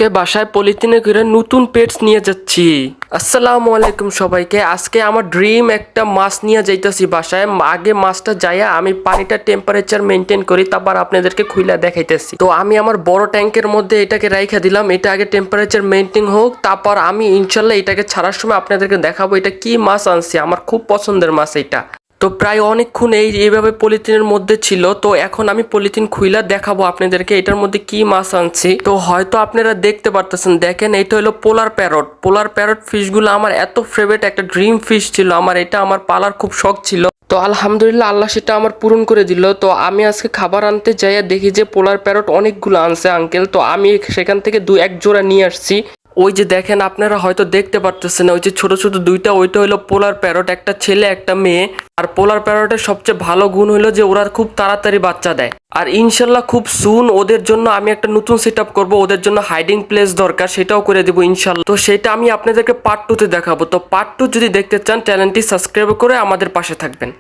আজকে বাসায় পলিথিনে করে নতুন পেটস নিয়ে যাচ্ছি। আসসালামু আলাইকুম সবাইকে। আজকে আমার ড্রিম একটা মাছ নিয়ে যাইতেছি বাসায়। আগে মাছটা যাইয়া আমি পানিটা টেম্পারেচার মেনটেন করি, তারপর আপনাদেরকে খুইলা দেখাইতেছি। তো আমি আমার বড় ট্যাঙ্কের মধ্যে এটাকে রাইখা দিলাম, এটা আগে টেম্পারেচার মেনটেন হোক, তারপর আমি ইনশাল্লাহ এটাকে ছাড়ার সময় আপনাদেরকে দেখাবো এটা কি মাছ আনছি। আমার খুব পছন্দের মাছ এটা। তো প্রায় অনেকক্ষণ এইভাবে পলিথিনের মধ্যে ছিল। তো এখন আমি পলিথিন খুইলা দেখাবো আপনাদেরকে এটার মধ্যে কি মাছ আনছি। তো হয়তো আপনারা দেখতে পারতেছেন, দেখেন এটা হলো পোলার প্যারট। পোলার প্যারট ফিশগুলো আমার এত ফেভারিট, একটা ড্রিম ফিশ ছিল আমার, এটা আমার পালার খুব শখ ছিল। তো আলহামদুলিল্লাহ আল্লাহ সেটা আমার পূরণ করে দিল। তো আমি আজকে খাবার আনতে যাইয়া দেখি যে পোলার প্যারট অনেকগুলো আনছে আঙ্কেল। তো আমি সেখান থেকে এক জোড়া নিয়ে আসছি। ওই যে দেখেন, আপনারা হয়তো দেখতে পারতেছেন ওই যে ছোট ছোট দুইটা, ওইটা হলো পোলার প্যারট, একটা ছেলে একটা মেয়ে। আর পোলার প্যারটের সবচেয়ে ভালো গুণ হলো যে ওরা খুব তাড়াতাড়ি বাচ্চা দেয়। আর ইনশাল্লাহ খুব সুন ওদের জন্য আমি একটা নতুন সেট আপ করবো। ওদের জন্য হাইডিং প্লেস দরকার, সেটাও করে দেবো ইনশাল্লাহ। তো সেটা আমি আপনাদেরকে পার্ট 2 তে দেখাবো। তো পার্ট 2 যদি দেখতে চান চ্যানেলটি সাবস্ক্রাইব করে আমাদের পাশে থাকবেন।